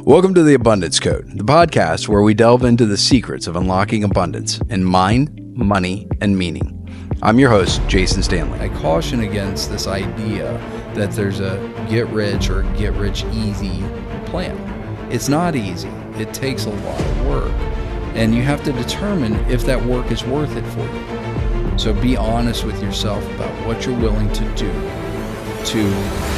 Welcome to the Abundance Code, the podcast where we delve into the secrets of unlocking abundance in mind, money, and meaning. I'm your host, Jason Stanley. I caution against this idea that there's a get rich or get rich easy plan. It's not easy. It takes a lot of work, and you have to determine if that work is worth it for you. So be honest with yourself about what you're willing to do to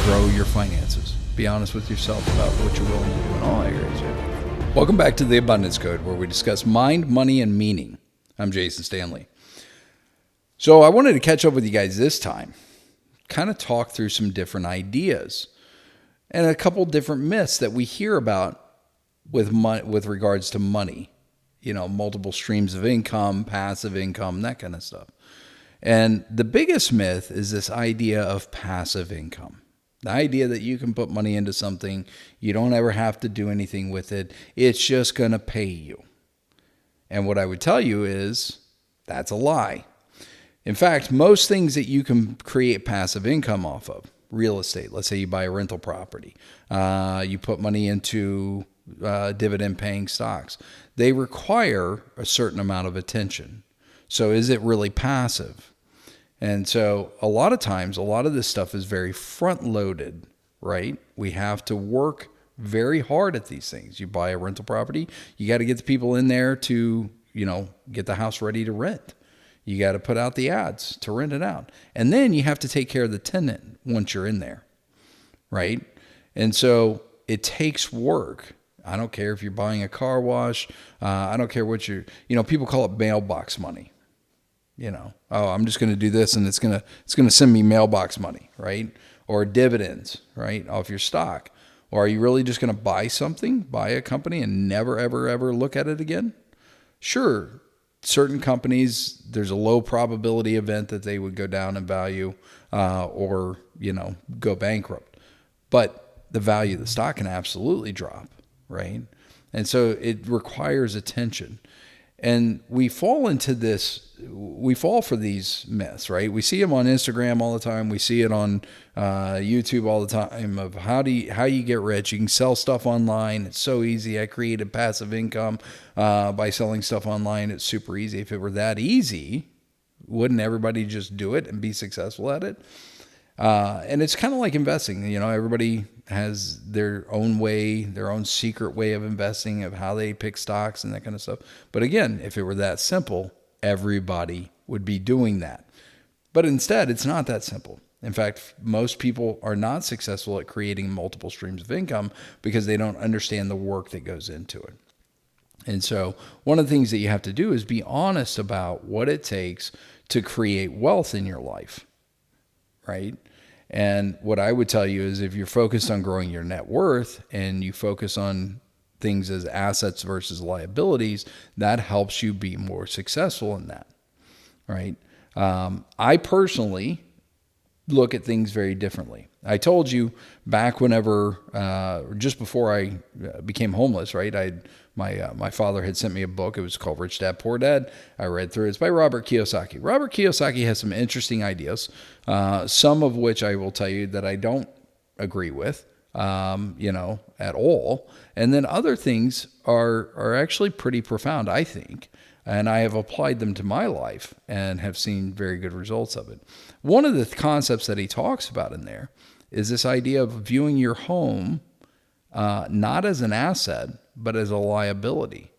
grow your finances. Be honest with yourself about what you're willing to do in all areas. Welcome back to the Abundance Code, where we discuss mind, money, and meaning. I'm Jason Stanley. So I wanted to catch up with you guys this time, kind of talk through some different ideas and a couple different myths that we hear about with regards to money. You know, multiple streams of income, passive income, that kind of stuff. And the biggest myth is this idea of passive income. The idea that you can put money into something, you don't ever have to do anything with it. It's just going to pay you. And what I would tell you is that's a lie. In fact, most things that you can create passive income off of, real estate, let's say you buy a rental property, you put money into dividend-paying stocks, they require a certain amount of attention. So is it really passive? And so a lot of times, a lot of this stuff is very front-loaded, right? We have to work very hard at these things. You buy a rental property, you got to get the people in there to, get the house ready to rent. You got to put out the ads to rent it out. And then you have to take care of the tenant once you're in there, right? And so it takes work. I don't care if you're buying a car wash. I don't care what people call it mailbox money. I'm just going to do this and it's going to send me mailbox money, right? Or dividends, right, off your stock. Or are you really just going to buy a company and never, ever, ever look at it again? Sure, certain companies, there's a low probability event that they would go down in value or go bankrupt. But the value of the stock can absolutely drop, right? And so it requires attention. And we fall for these myths, right? We see them on Instagram all the time. We see it on YouTube all the time of how you get rich. You can sell stuff online. It's so easy. I created passive income by selling stuff online. It's super easy. If it were that easy, wouldn't everybody just do it and be successful at it? And it's kind of like investing. Everybody has their own way, their own secret way of investing, of how they pick stocks and that kind of stuff. But again, if it were that simple, everybody would be doing that. But instead, it's not that simple. In fact, most people are not successful at creating multiple streams of income because they don't understand the work that goes into it. And so one of the things that you have to do is be honest about what it takes to create wealth in your life, right? And what I would tell you is if you're focused on growing your net worth and you focus on things as assets versus liabilities, that helps you be more successful in that, right? I personally look at things very differently. I told you back just before I became homeless, right? My father had sent me a book. It was called Rich Dad, Poor Dad. I read through it. It's by Robert Kiyosaki. Robert Kiyosaki has some interesting ideas, some of which I will tell you that I don't agree with, at all. And then other things are actually pretty profound, I think. And I have applied them to my life and have seen very good results of it. One of the concepts that he talks about in there is this idea of viewing your home not as an asset, but as a liability.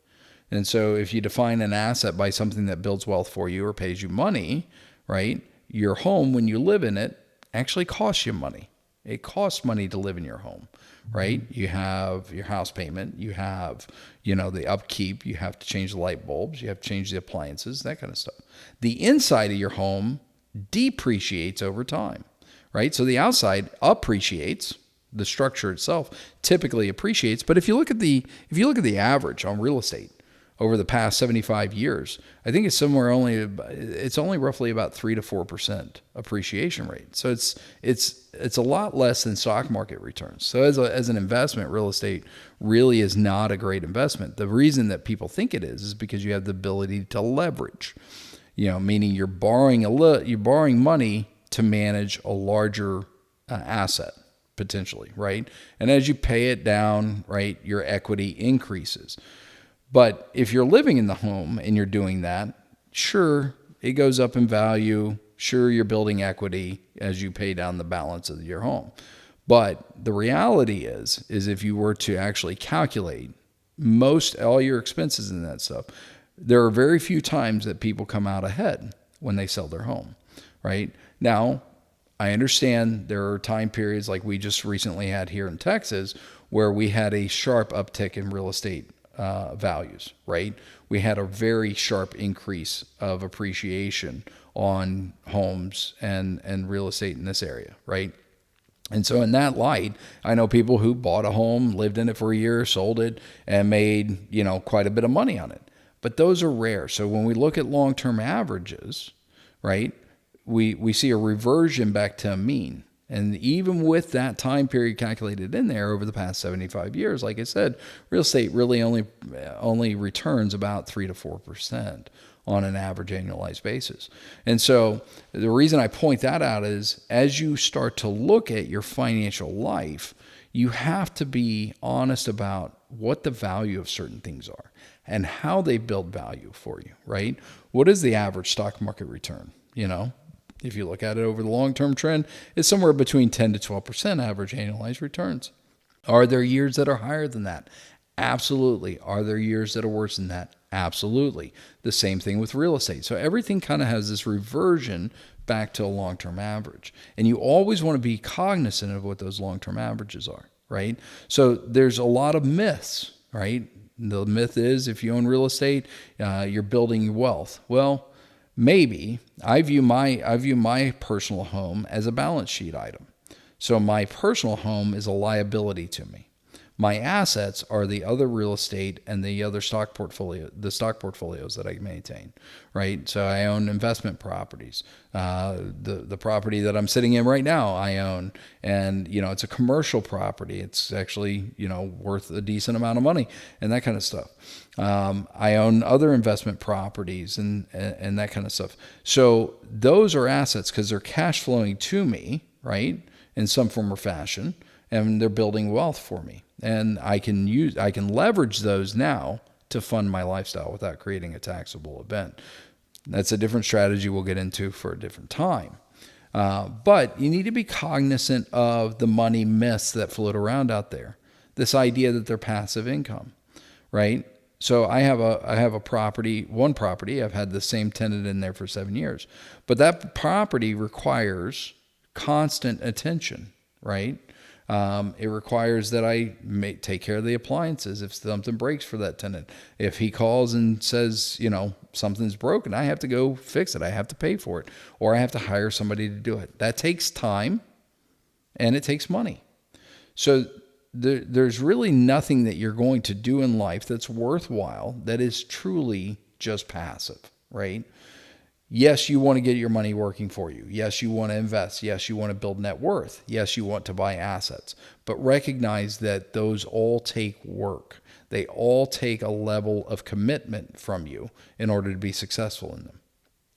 And so if you define an asset by something that builds wealth for you or pays you money, right? Your home, when you live in it, actually costs you money. It costs money to live in your home, right? You have your house payment, you have, the upkeep, you have to change the light bulbs, you have to change the appliances, that kind of stuff. The inside of your home depreciates over time, right? So the outside appreciates, the structure itself typically appreciates. But if you look at the average on real estate over the past 75 years, I think it's only roughly about 3 to 4% appreciation rate. So it's a lot less than stock market returns. So as an investment, real estate really is not a great investment. The reason that people think it is because you have the ability to leverage, meaning you're borrowing money to manage a larger asset, potentially, right? And as you pay it down, right, your equity increases. But if you're living in the home and you're doing that, sure, it goes up in value. Sure, you're building equity as you pay down the balance of your home. But the reality is if you were to actually calculate all your expenses and that stuff, there are very few times that people come out ahead when they sell their home, right? Now, I understand there are time periods like we just recently had here in Texas where we had a sharp uptick in real estate values, right? We had a very sharp increase of appreciation on homes and real estate in this area, right? And so in that light, I know people who bought a home, lived in it for a year, sold it, and made, quite a bit of money on it. But those are rare. So when we look at long-term averages, right, we see a reversion back to a mean. And even with that time period calculated in there over the past 75 years, like I said, real estate really only returns about 3 to 4% on an average annualized basis. And so the reason I point that out is as you start to look at your financial life, you have to be honest about what the value of certain things are and how they build value for you, right? What is the average stock market return? If you look at it over the long-term trend, it's somewhere between 10 to 12% average annualized returns. Are there years that are higher than that? Absolutely. Are there years that are worse than that? Absolutely. The same thing with real estate. So everything kind of has this reversion back to a long-term average. And you always want to be cognizant of what those long-term averages are, right? So there's a lot of myths, right? The myth is if you own real estate, you're building wealth. Well, maybe. I view my personal home as a balance sheet item. So my personal home is a liability to me. My assets are the other real estate and the other stock portfolios that I maintain, right? So I own investment properties. The property that I'm sitting in right now, I own, and it's a commercial property. It's actually worth a decent amount of money and that kind of stuff. I own other investment properties and that kind of stuff. So those are assets because they're cash flowing to me, right, in some form or fashion, and they're building wealth for me. And I can leverage those now to fund my lifestyle without creating a taxable event. That's a different strategy we'll get into for a different time. But you need to be cognizant of the money myths that float around out there. This idea that they're passive income, right? So I have one property. I've had the same tenant in there for 7 years, but that property requires constant attention, right? It requires that I take care of the appliances if something breaks for that tenant. If he calls and says, something's broken, I have to go fix it. I have to pay for it, or I have to hire somebody to do it. That takes time and it takes money. So there's really nothing that you're going to do in life that's worthwhile that is truly just passive, right? Yes, you want to get your money working for you. Yes, you want to invest. Yes, you want to build net worth. Yes, you want to buy assets. But recognize that those all take work. They all take a level of commitment from you in order to be successful in them,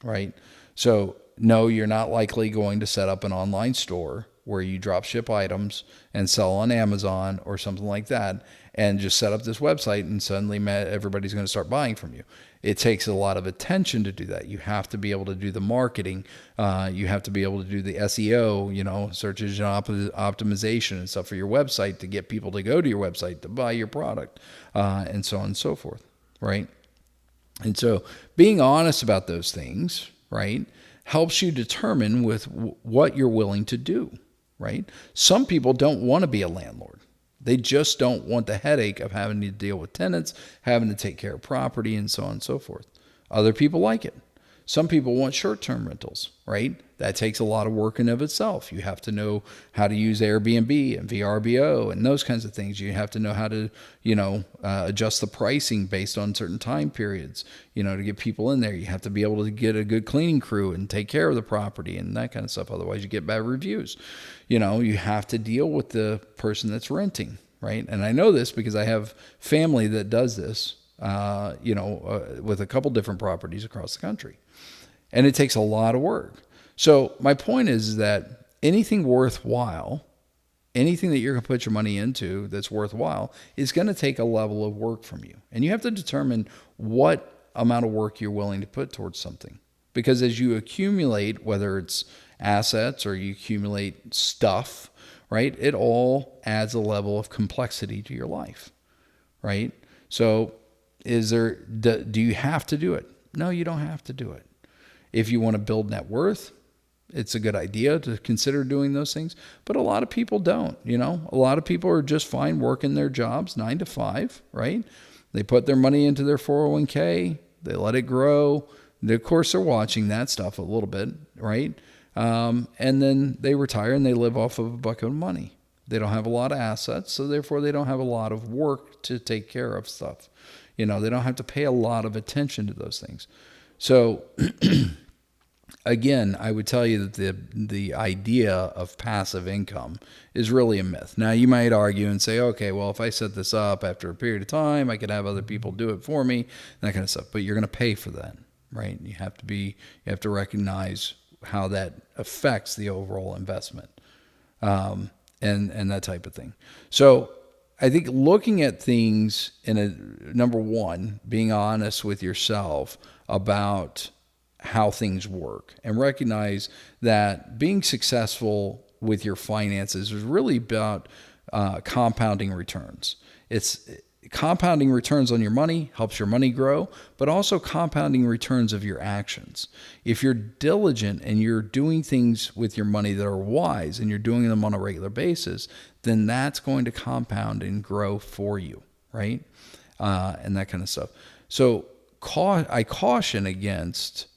right? So no, you're not likely going to set up an online store where you drop ship items and sell on Amazon or something like that and just set up this website and suddenly everybody's going to start buying from you. It takes a lot of attention to do that. You have to be able to do the marketing. You have to be able to do the SEO, search engine optimization and stuff for your website to get people to go to your website to buy your product, and so on and so forth, right? And so being honest about those things, right, helps you determine with what you're willing to do, right? Some people don't want to be a landlord. They just don't want the headache of having to deal with tenants, having to take care of property, and so on and so forth. Other people like it. Some people want short-term rentals, right? That takes a lot of work in of itself. You have to know how to use Airbnb and VRBO and those kinds of things. You have to know how to, adjust the pricing based on certain time periods, to get people in there. You have to be able to get a good cleaning crew and take care of the property and that kind of stuff. Otherwise, you get bad reviews. You have to deal with the person that's renting, right? And I know this because I have family that does this, with a couple different properties across the country. And it takes a lot of work. So my point is that anything worthwhile anything that you're going to put your money into that's worthwhile is going to take a level of work from you. And you have to determine what amount of work you're willing to put towards something. Because as you accumulate, whether it's assets or you accumulate stuff, right, it all adds a level of complexity to your life, right? So do you have to do it? No, you don't have to do it. If you want to build net worth, it's a good idea to consider doing those things, but a lot of people don't. A lot of people are just fine working their jobs 9 to 5, right? They put their money into their 401k, they let it grow. Of course, they're watching that stuff a little bit, right? And then they retire and they live off of a bucket of money. They don't have a lot of assets, so therefore they don't have a lot of work to take care of stuff. They don't have to pay a lot of attention to those things. So again, I would tell you that the idea of passive income is really a myth. Now, you might argue and say, okay, well, if I set this up after a period of time, I could have other people do it for me, that kind of stuff. But you're going to pay for that, right? You have to recognize how that affects the overall investment, and that type of thing. So I think looking at things number one, being honest with yourself about how things work, and recognize that being successful with your finances is really about compounding returns. It's compounding returns on your money helps your money grow, but also compounding returns of your actions. If you're diligent and you're doing things with your money that are wise and you're doing them on a regular basis, then that's going to compound and grow for you, right? And that kind of stuff. So I caution against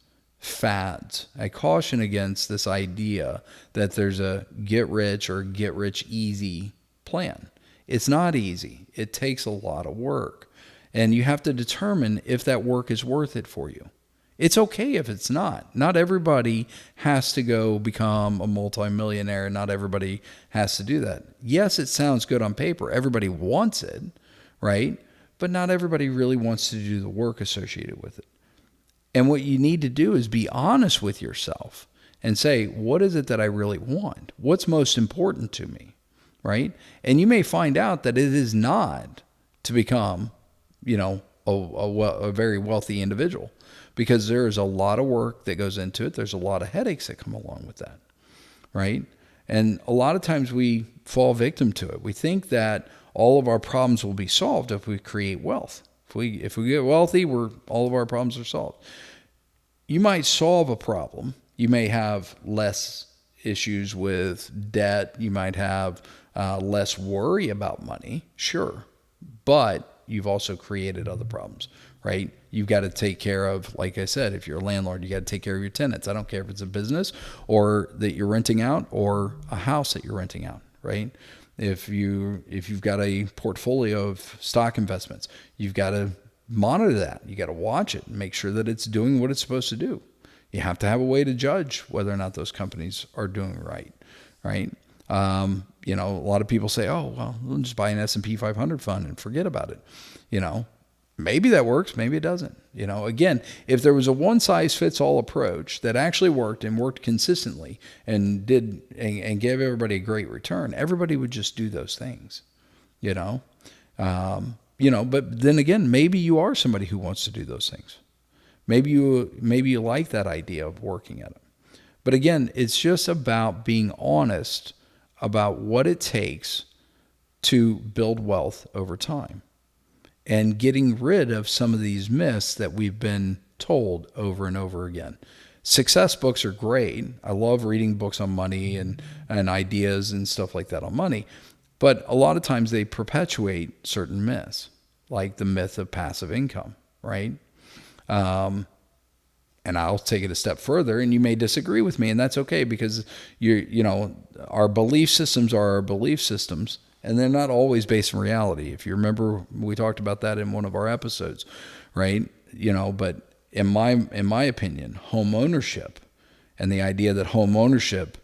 fads. I caution against this idea that there's a get rich or get rich easy plan. It's not easy. It takes a lot of work. And you have to determine if that work is worth it for you. It's okay if it's not. Not everybody has to go become a multimillionaire. Not everybody has to do that. Yes, it sounds good on paper. Everybody wants it, right? But not everybody really wants to do the work associated with it. And what you need to do is be honest with yourself and say, what is it that I really want? What's most important to me, right? And you may find out that it is not to become, a very wealthy individual, because there is a lot of work that goes into it. There's a lot of headaches that come along with that, right? And a lot of times we fall victim to it. We think that all of our problems will be solved if we create wealth. If we get wealthy, all of our problems are solved. You might solve a problem. You may have less issues with debt. You might have less worry about money, sure. But you've also created other problems, right? You've got to take care of, like I said, if you're a landlord, you got to take care of your tenants. I don't care if it's a business or that you're renting out or a house that you're renting out, right? If you've got a portfolio of stock investments, you've got to monitor that. You got to watch it and make sure that it's doing what it's supposed to do. You have to have a way to judge whether or not those companies are doing right, right? A lot of people say, oh, well, we'll just buy an S&P 500 fund and forget about it. Maybe that works, maybe it doesn't. Again, if there was a one-size-fits-all approach that actually worked and worked consistently and gave everybody a great return, everybody would just do those things, but then again, maybe you are somebody who wants to do those things. Maybe you like that idea of working at it. But again, it's just about being honest about what it takes to build wealth over time and getting rid of some of these myths that we've been told over and over again. Success books are great. I love reading books on money and ideas and stuff like that on money. But a lot of times they perpetuate certain myths, like the myth of passive income, right? And I'll take it a step further, and you may disagree with me, and that's okay, because our belief systems are our belief systems, and they're not always based in reality. If you remember, we talked about that in one of our episodes, right? But in my opinion, home ownership and the idea that home ownership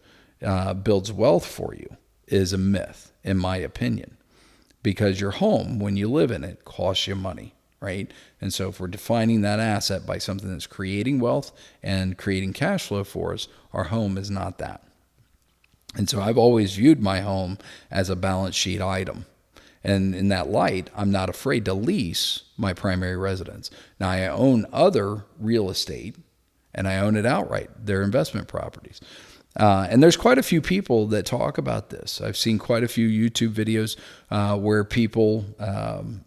builds wealth for you is a myth, in my opinion, because your home, when you live in it, costs you money, right? And so if we're defining that asset by something that's creating wealth and creating cash flow for us, our home is not that. And so I've always viewed my home as a balance sheet item. And in that light, I'm not afraid to lease my primary residence. Now, I own other real estate, and I own it outright. They're investment properties. And there's quite a few people that talk about this. I've seen quite a few YouTube videos where people,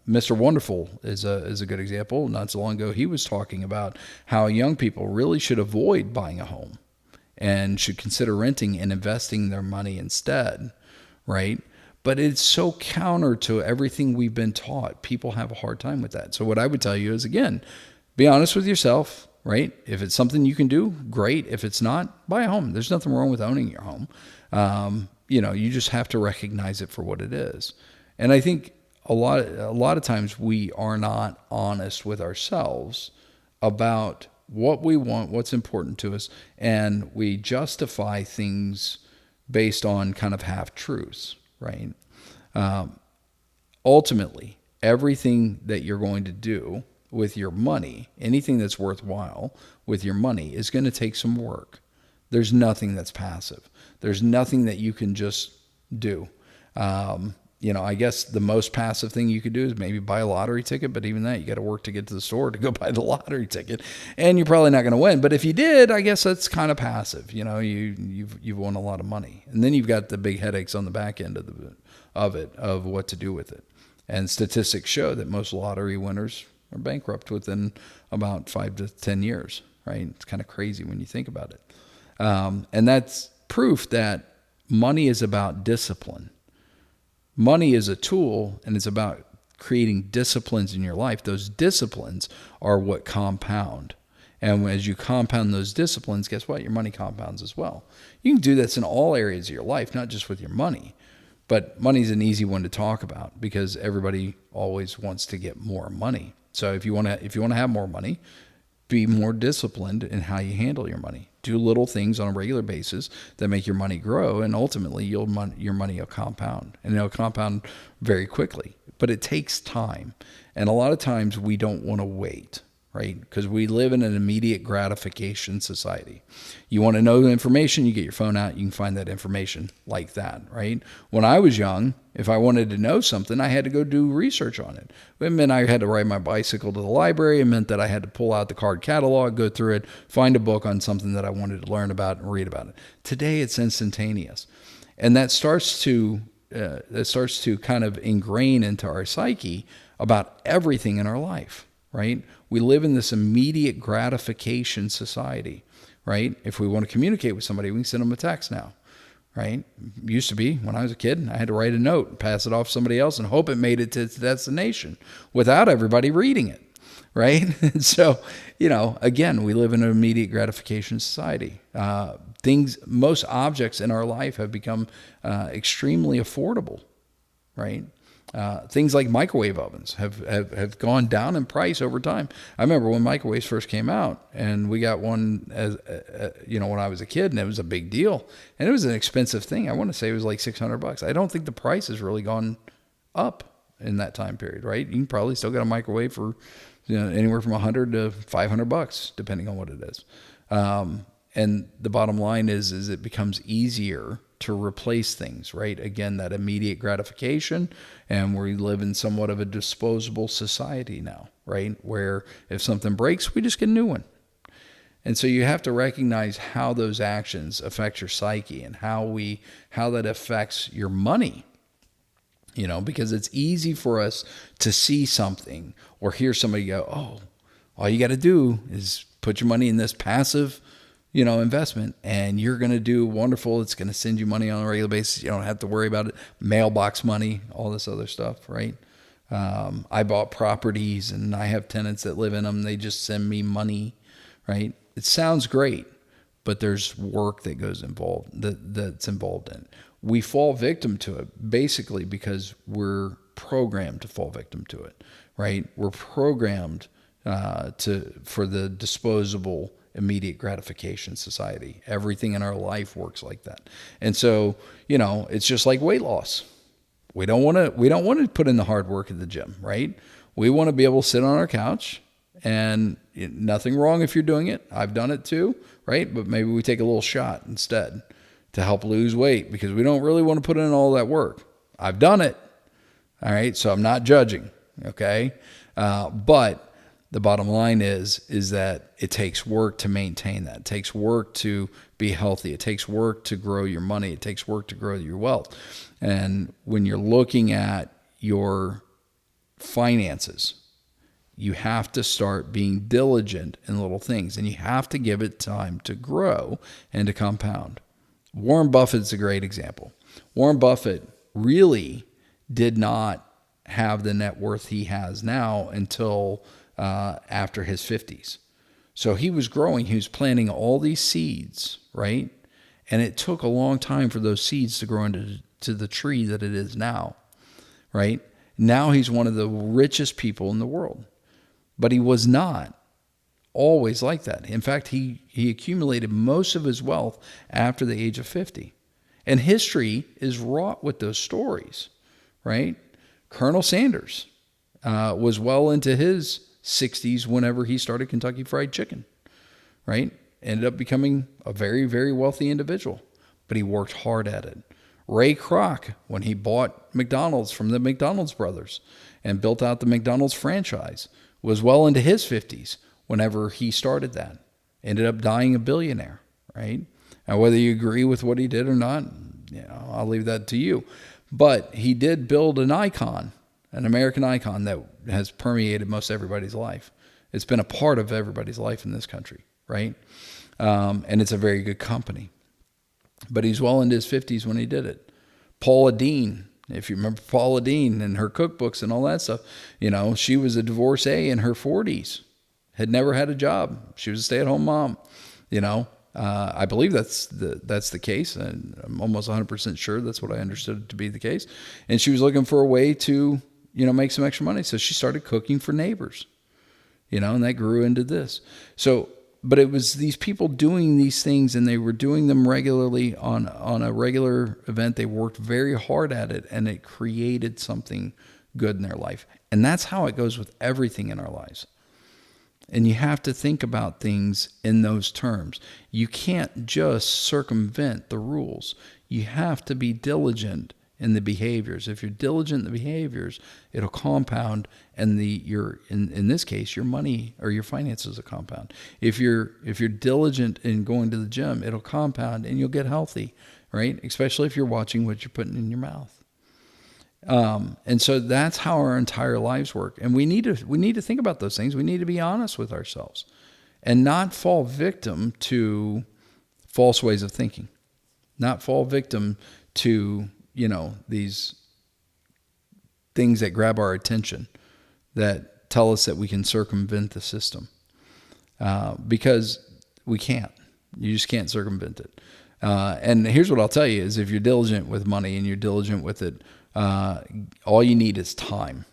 Mr. Wonderful is a good example. Not so long ago, he was talking about how young people really should avoid buying a home and should consider renting and investing their money instead, right? But it's so counter to everything we've been taught. People have a hard time with that. So what I would tell you is, again, be honest with yourself, right? If it's something you can do, great. If it's not, buy a home. There's nothing wrong with owning your home. You just have to recognize it for what it is. And I think a lot of times we are not honest with ourselves about what we want, what's important to us, and we justify things based on kind of half-truths, right? Ultimately, everything that you're going to do with your money, anything that's worthwhile with your money, is going to take some work. There's nothing that's passive. There's nothing that you can just do. I guess the most passive thing you could do is maybe buy a lottery ticket, but even that, you got to work to get to the store to go buy the lottery ticket, and you're probably not going to win. But if you did, I guess that's kind of passive. You've won a lot of money, and then you've got the big headaches on the back end of what to do with it. And statistics show that most lottery winners are bankrupt within about 5 to 10 years, right? It's kind of crazy when you think about it. And that's proof that money is about discipline. Money is a tool, and it's about creating disciplines in your life. Those disciplines are what compound. And as you compound those disciplines, guess what? Your money compounds as well. You can do this in all areas of your life, not just with your money. But money's an easy one to talk about because everybody always wants to get more money. So if you want to have more money, be more disciplined in how you handle your money. Do little things on a regular basis that make your money grow, and ultimately your money will compound, and it'll compound very quickly. But it takes time, and a lot of times we don't want to wait, right? Because we live in an immediate gratification society. You want to know the information, you get your phone out, you can find that information like that, right? When I was young, if I wanted to know something, I had to go do research on it. It meant I had to ride my bicycle to the library. It meant that I had to pull out the card catalog, go through it, find a book on something that I wanted to learn about and read about it. Today, it's instantaneous. And that starts to kind of ingrain into our psyche about everything in our life, right? We live in this immediate gratification society, right? If we want to communicate with somebody, we can send them a text now, right? Used to be, when I was a kid, I had to write a note and pass it off to somebody else and hope it made it to its destination without everybody reading it, right? And so, again, we live in an immediate gratification society. Most objects in our life have become extremely affordable, right? Things like microwave ovens have gone down in price over time. I remember when microwaves first came out, and we got one when I was a kid, and it was a big deal, and it was an expensive thing. I want to say it was like $600. I don't think the price has really gone up in that time period, right? You can probably still get a microwave for anywhere from $100 to $500, depending on what it is. And the bottom line is it becomes easier to replace things, right? Again, that immediate gratification, and we live in somewhat of a disposable society now, right? Where if something breaks, we just get a new one. And so you have to recognize how those actions affect your psyche and how that affects your money, because it's easy for us to see something or hear somebody go, oh, all you got to do is put your money in this passive investment, and you're going to do wonderful. It's going to send you money on a regular basis. You don't have to worry about it. Mailbox money, all this other stuff, right? I bought properties, and I have tenants that live in them. They just send me money, right? It sounds great, but there's work that goes involved, that's involved in it. We fall victim to it basically because we're programmed to fall victim to it, right? We're programmed for the disposable immediate gratification society. Everything in our life works like that. And so, it's just like weight loss. We don't want to put in the hard work at the gym, right? We want to be able to sit on our couch, and nothing wrong if you're doing it. I've done it too, right? But maybe we take a little shot instead to help lose weight because we don't really want to put in all that work. I've done it. All right. So I'm not judging. Okay. But the bottom line is that it takes work to maintain that. It takes work to be healthy. It takes work to grow your money. It takes work to grow your wealth. And when you're looking at your finances, you have to start being diligent in little things, and you have to give it time to grow and to compound. Warren Buffett's a great example. Warren Buffett really did not have the net worth he has now until after his 50s. So he was growing, he was planting all these seeds, right? And it took a long time for those seeds to grow into the tree that it is now, right? Now he's one of the richest people in the world. But he was not always like that. In fact, he accumulated most of his wealth after the age of 50. And history is wrought with those stories, right? Colonel Sanders was well into his 60s whenever he started Kentucky Fried Chicken, right? Ended up becoming a very, very wealthy individual, but he worked hard at it. Ray Kroc, when he bought McDonald's from the McDonald's brothers and built out the McDonald's franchise, was well into his 50s whenever he started that. Ended up dying a billionaire, right? Now, whether you agree with what he did or not, I'll leave that to you. But he did build an icon, an American icon that has permeated most everybody's life. It's been a part of everybody's life in this country, right? And it's a very good company. But he's well into his 50s when he did it. Paula Deen, if you remember Paula Deen and her cookbooks and all that stuff, she was a divorcee in her 40s, had never had a job. She was a stay-at-home mom. I believe that's the case, and I'm almost 100% sure that's what I understood to be the case. And she was looking for a way to, make some extra money. So she started cooking for neighbors, and that grew into this. So, but it was these people doing these things, and they were doing them regularly on a regular event. They worked very hard at it, and it created something good in their life. And that's how it goes with everything in our lives. And you have to think about things in those terms. You can't just circumvent the rules. You have to be diligent in the behaviors. If you're diligent in the behaviors, it'll compound, and in this case, your money or your finances will compound. If you're diligent in going to the gym, it'll compound and you'll get healthy, right? Especially if you're watching what you're putting in your mouth. And so that's how our entire lives work. And we need to think about those things. We need to be honest with ourselves and not fall victim to false ways of thinking, not fall victim to, these things that grab our attention that tell us that we can circumvent the system, because we can't. You just can't circumvent it. And here's what I'll tell you is if you're diligent with money and you're diligent with it, all you need is time,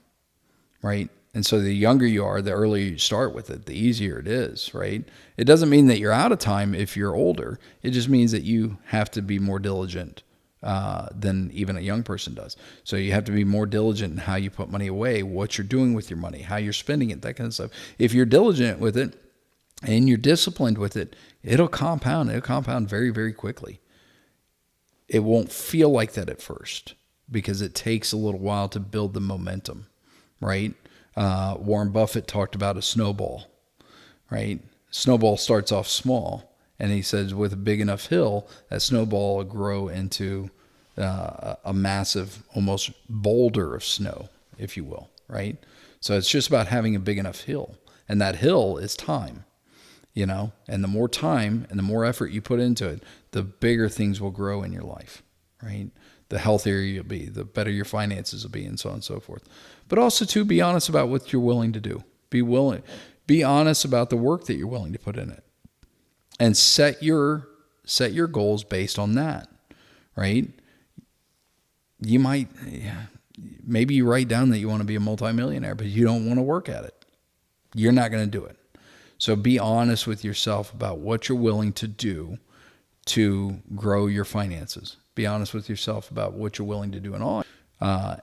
right? And so the younger you are, the earlier you start with it, the easier it is, right? It doesn't mean that you're out of time if you're older. It just means that you have to be more diligent than even a young person does. So you have to be more diligent in how you put money away, what you're doing with your money, how you're spending it, that kind of stuff. If you're diligent with it and you're disciplined with it, it'll compound. It'll compound very, very quickly. It won't feel like that at first because it takes a little while to build the momentum, right? Warren Buffett talked about a snowball, right? Snowball starts off small. And he says with a big enough hill, that snowball will grow into a massive, almost boulder of snow, if you will, right? So it's just about having a big enough hill. And that hill is time, and the more time and the more effort you put into it, the bigger things will grow in your life, right? The healthier you'll be, the better your finances will be, and so on and so forth. But also, too, be honest about what you're willing to do. Be honest about the work that you're willing to put in it. And set your goals based on that, right? You maybe you write down that you want to be a multimillionaire, but you don't want to work at it. You're not going to do it. So be honest with yourself about what you're willing to do to grow your finances. Be honest with yourself about what you're willing to do and all.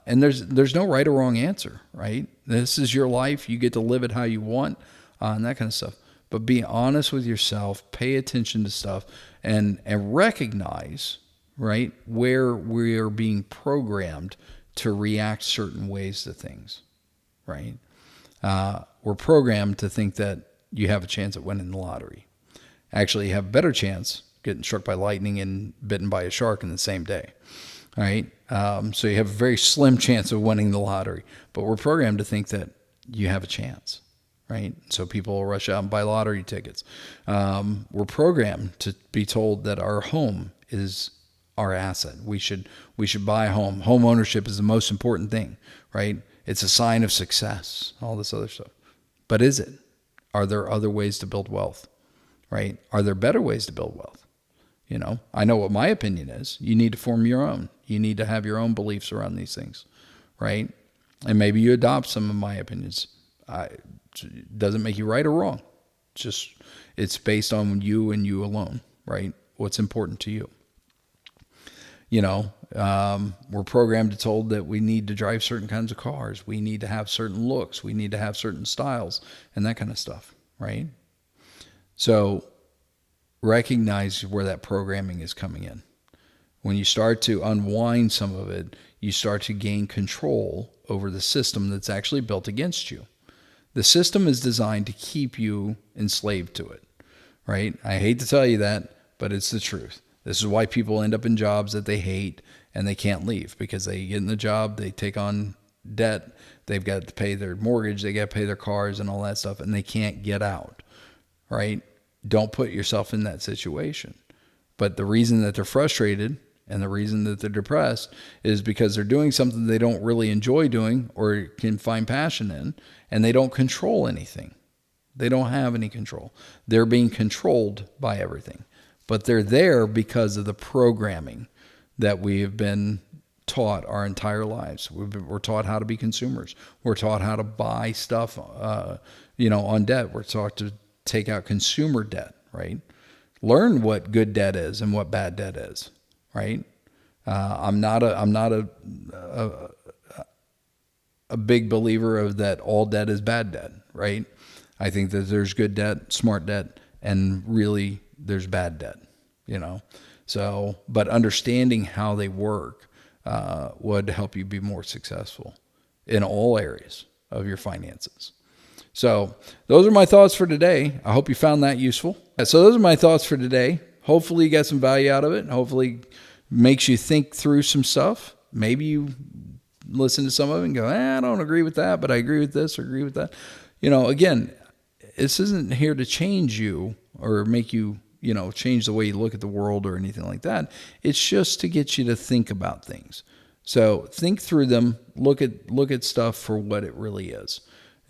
And there's no right or wrong answer, right? This is your life. You get to live it how you want, and that kind of stuff. But be honest with yourself, pay attention to stuff, and recognize right? Where we are being programmed to react certain ways to things, right? We're programmed to think that you have a chance at winning the lottery. Actually, you have a better chance getting struck by lightning and bitten by a shark in the same day, right? So you have a very slim chance of winning the lottery, but we're programmed to think that you have a chance, right? So people will rush out and buy lottery tickets. We're programmed to be told that our home is our asset. We should buy a home. Home ownership is the most important thing, right? It's a sign of success, all this other stuff. But is it? Are there other ways to build wealth, right? Are there better ways to build wealth? I know what my opinion is. You need to form your own. You need to have your own beliefs around these things, right? And maybe you adopt some of my opinions. It doesn't make you right or wrong. It's based on you and you alone, right? What's important to you. We're programmed to told that we need to drive certain kinds of cars. We need to have certain looks. We need to have certain styles and that kind of stuff, right? So recognize where that programming is coming in. When you start to unwind some of it, you start to gain control over the system that's actually built against you. The system is designed to keep you enslaved to it, right? I hate to tell you that, but it's the truth. This is why people end up in jobs that they hate and they can't leave, because they get in the job, they take on debt, they've got to pay their mortgage, they got to pay their cars and all that stuff, and they can't get out, right? Don't put yourself in that situation. But the reason that they're frustrated and the reason that they're depressed is because they're doing something they don't really enjoy doing or can find passion in, and they don't control anything. They don't have any control. They're being controlled by everything. But they're there because of the programming that we have been taught our entire lives. We're taught how to be consumers. We're taught how to buy stuff, on debt. We're taught to take out consumer debt, right? Learn what good debt is and what bad debt is, right? I'm not a big believer of that all debt is bad debt, right? I think that there's good debt, smart debt, and really there's bad debt, So, but understanding how they work would help you be more successful in all areas of your finances. So those are my thoughts for today. I hope you found that useful. So those are my thoughts for today. Hopefully you got some value out of it. Hopefully makes you think through some stuff. Maybe you listen to some of it and go, I don't agree with that, but I agree with this or agree with that. Again, this isn't here to change you or make you, change the way you look at the world or anything like that. It's just to get you to think about things. So think through them, look at stuff for what it really is.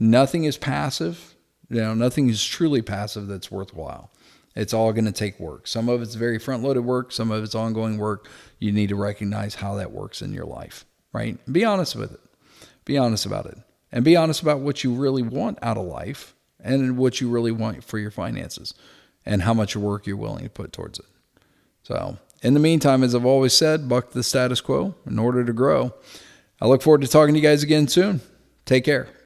Nothing is passive. Nothing is truly passive that's worthwhile. It's all going to take work. Some of it's very front-loaded work. Some of it's ongoing work. You need to recognize how that works in your life, right? Be honest with it. Be honest about it. And be honest about what you really want out of life and what you really want for your finances and how much work you're willing to put towards it. So in the meantime, as I've always said, buck the status quo in order to grow. I look forward to talking to you guys again soon. Take care.